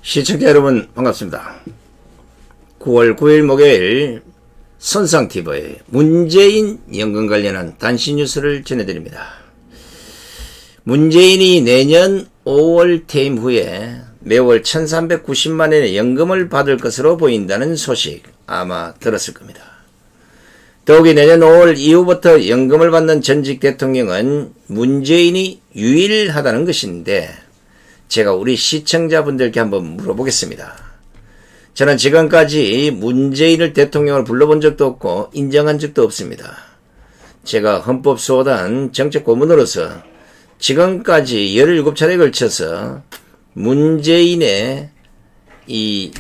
시청자 여러분 반갑습니다. 9월 9일 목요일 선상TV의 문재인 연금 관련한 단신 뉴스를 전해드립니다. 문재인이 내년 5월 퇴임 후에 매월 1390만원의 연금을 받을 것으로 보인다는 소식 아마 들었을 겁니다. 더욱이 내년 5월 이후부터 연금을 받는 전직 대통령은 문재인이 유일하다는 것인데 제가 우리 시청자분들께 한번 물어보겠습니다. 저는 지금까지 문재인을 대통령으로 불러본 적도 없고 인정한 적도 없습니다. 제가 헌법소단 정책고문으로서 지금까지 17차례에 걸쳐서 문재인의 이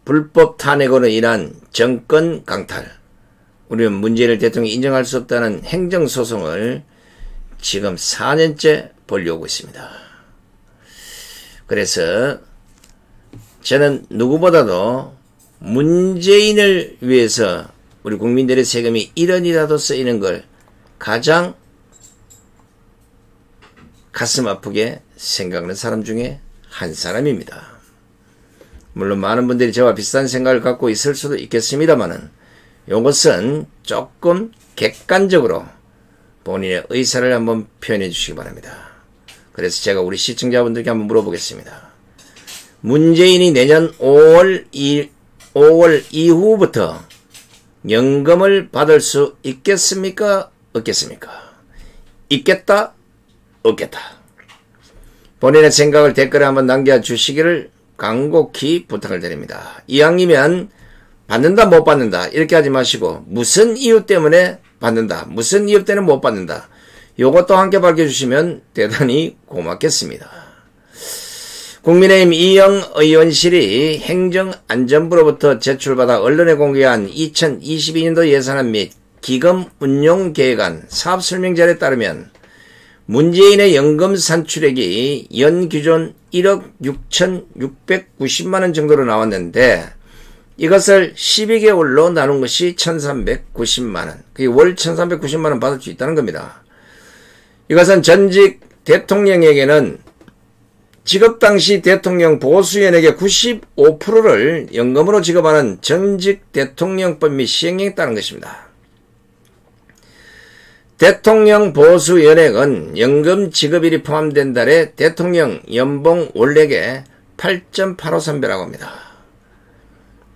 불법 탄핵으로 인한 정권 강탈, 우리는 문재인을 대통령이 인정할 수 없다는 행정소송을 지금 4년째 벌려오고 있습니다. 그래서 저는 누구보다도 문재인을 위해서 우리 국민들의 세금이 1원이라도 쓰이는 걸 가장 가슴 아프게 생각하는 사람 중에 한 사람입니다. 물론 많은 분들이 저와 비슷한 생각을 갖고 있을 수도 있겠습니다만은 이것은 조금 객관적으로 본인의 의사를 한번 표현해 주시기 바랍니다. 그래서 제가 우리 시청자분들께 한번 물어보겠습니다. 문재인이 내년 5월 이후부터 연금을 받을 수 있겠습니까? 없겠습니까? 있겠다? 없겠다? 본인의 생각을 댓글에 한번 남겨주시기를 간곡히 부탁을 드립니다. 이왕이면 받는다 못 받는다 이렇게 하지 마시고 무슨 이유 때문에 받는다, 무슨 이유 때문에 못 받는다, 요것도 함께 밝혀주시면 대단히 고맙겠습니다. 국민의힘 이영 의원실이 행정안전부로부터 제출받아 언론에 공개한 2022년도 예산안 및 기금 운용 계획안 사업 설명자료에 따르면 문재인의 연금 산출액이 연 기존 1억 6,690만원 정도로 나왔는데 이것을 12개월로 나눈 것이 1,390만원. 그게 월 1,390만원 받을 수 있다는 겁니다. 이것은 전직 대통령에게는 지급 당시 대통령 보수연에게 95%를 연금으로 지급하는 전직 대통령법 및 시행령에 따른 것입니다. 대통령 보수연액은 연금 지급일이 포함된 달에 대통령 연봉 월액의 8.85선배라고 합니다.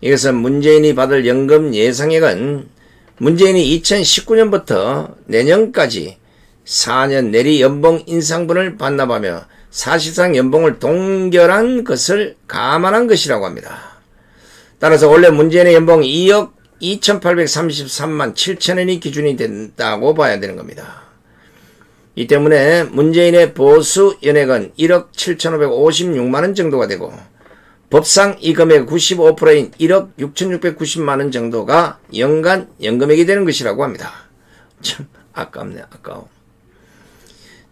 이것은 문재인이 받을 연금 예상액은 문재인이 2019년부터 내년까지 4년 내리 연봉 인상분을 반납하며 사실상 연봉을 동결한 것을 감안한 것이라고 합니다. 따라서 원래 문재인의 연봉 2억 2,833만 7천원이 기준이 된다고 봐야 되는 겁니다. 이 때문에 문재인의 보수 연액은 1억 7,556만원 정도가 되고 법상 이 금액의 95%인 1억 6,690만원 정도가 연간 연금액이 되는 것이라고 합니다. 참 아깝네, 아까워.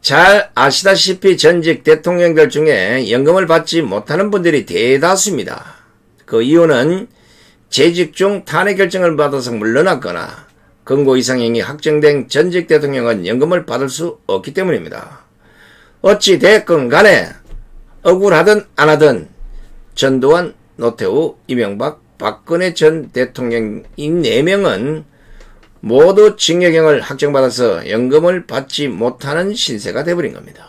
잘 아시다시피 전직 대통령들 중에 연금을 받지 못하는 분들이 대다수입니다. 그 이유는 재직 중 탄핵 결정을 받아서 물러났거나 금고 이상형이 확정된 전직 대통령은 연금을 받을 수 없기 때문입니다. 어찌 됐건 간에 억울하든 안 하든 전두환, 노태우, 이명박, 박근혜 전 대통령 이 4명은 모두 징역형을 확정받아서 연금을 받지 못하는 신세가 되어버린 겁니다.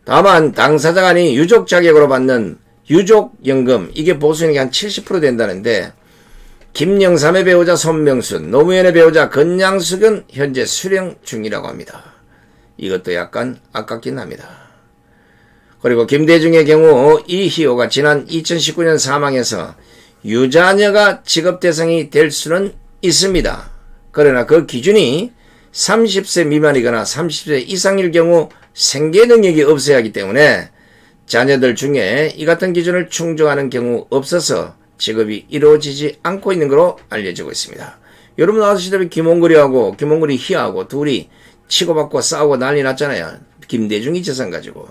다만 당사자가 아닌 유족 자격으로 받는 유족연금, 이게 보수연액이 한 70% 된다는데 김영삼의 배우자 손명순, 노무현의 배우자 건양숙은 현재 수령 중이라고 합니다. 이것도 약간 아깝긴 합니다. 그리고 김대중의 경우 이희호가 지난 2019년 사망해서 유자녀가 지급 대상이 될 수는 있습니다. 그러나 그 기준이 30세 미만이거나 30세 이상일 경우 생계 능력이 없어야 하기 때문에 자녀들 중에 이 같은 기준을 충족하는 경우 없어서 지급이 이루어지지 않고 있는 것으로 알려지고 있습니다. 여러분 아시다시피 김홍구리하고 김홍구리 희하고 둘이 치고받고 싸우고 난리 났잖아요. 김대중이 재산 가지고.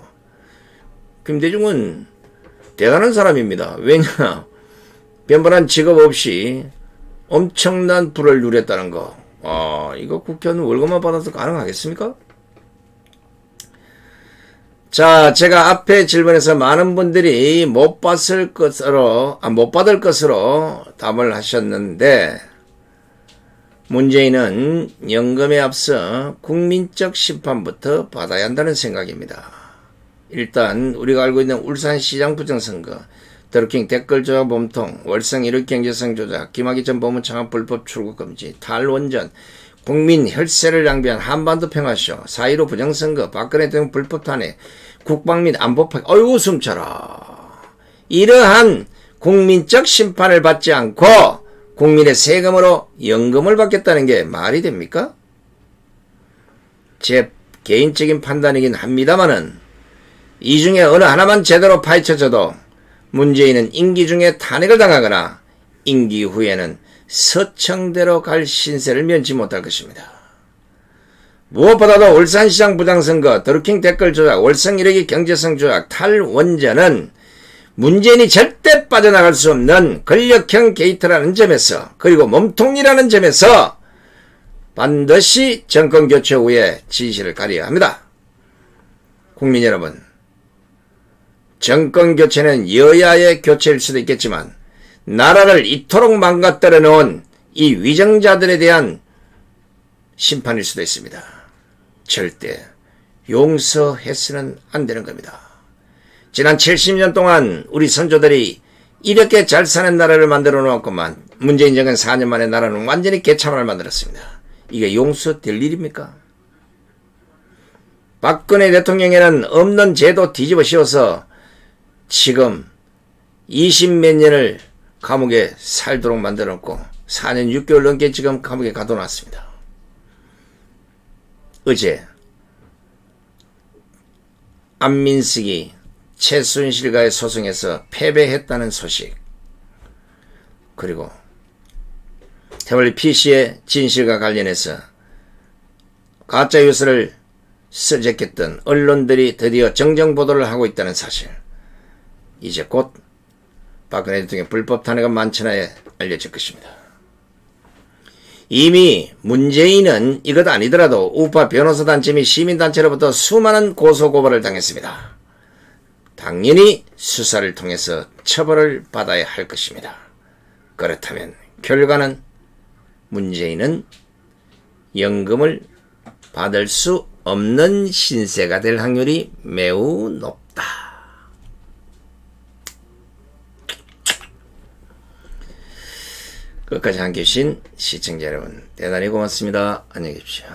김대중은 대단한 사람입니다. 왜냐? 변변한 직업 없이 엄청난 부를 누렸다는 거. 이거 국회의원 월급만 받아서 가능하겠습니까? 자, 제가 앞에 질문에서 많은 분들이 못 받을 것으로 답을 하셨는데, 문재인은 연금에 앞서 국민적 심판부터 받아야 한다는 생각입니다. 일단 우리가 알고 있는 울산시장 부정선거, 드루킹 댓글 조작 몸통, 월성 1호 경제성 조작, 김학의 전 법무장관 불법 출국 금지, 탈원전, 국민 혈세를 낭비한 한반도 평화쇼, 4.15 부정선거, 박근혜 대통령 불법 탄핵, 국방 및 안보 파괴, 어이구 숨차라. 이러한 국민적 심판을 받지 않고 국민의 세금으로 연금을 받겠다는 게 말이 됩니까? 제 개인적인 판단이긴 합니다만은 이 중에 어느 하나만 제대로 파헤쳐져도 문재인은 임기 중에 탄핵을 당하거나 임기 후에는 서청대로 갈 신세를 면치 못할 것입니다. 무엇보다도 울산시장 부당선거, 드루킹 댓글 조작, 월성 1호기 경제성 조작, 탈원전은 문재인이 절대 빠져나갈 수 없는 권력형 게이트라는 점에서, 그리고 몸통이라는 점에서 반드시 정권교체 후에 진실을 가려야 합니다. 국민 여러분, 정권교체는 여야의 교체일 수도 있겠지만 나라를 이토록 망가뜨려 놓은 이 위정자들에 대한 심판일 수도 있습니다. 절대 용서해서는 안 되는 겁니다. 지난 70년 동안 우리 선조들이 이렇게 잘 사는 나라를 만들어 놓았건만 문재인 정권 4년 만에 나라는 완전히 개참을 만들었습니다. 이게 용서될 일입니까? 박근혜 대통령에는 없는 제도 뒤집어 씌워서 지금 20몇 년을 감옥에 살도록 만들어 놓고 4년 6개월 넘게 지금 감옥에 가둬놨습니다. 어제 안민석이 최순실과의 소송에서 패배했다는 소식, 그리고 태블릿 PC의 진실과 관련해서 가짜뉴스를 써제꼈던 언론들이 드디어 정정보도를 하고 있다는 사실, 이제 곧 박근혜 대통령 불법 탄핵은 만천하에 알려질 것입니다. 이미 문재인은 이것 아니더라도 우파 변호사단체 및 시민단체로부터 수많은 고소고발을 당했습니다. 당연히 수사를 통해서 처벌을 받아야 할 것입니다. 그렇다면 결과는 문재인은 연금을 받을 수 없는 신세가 될 확률이 매우 높다. 끝까지 함께 해주신 시청자 여러분 대단히 고맙습니다. 안녕히 계십시오.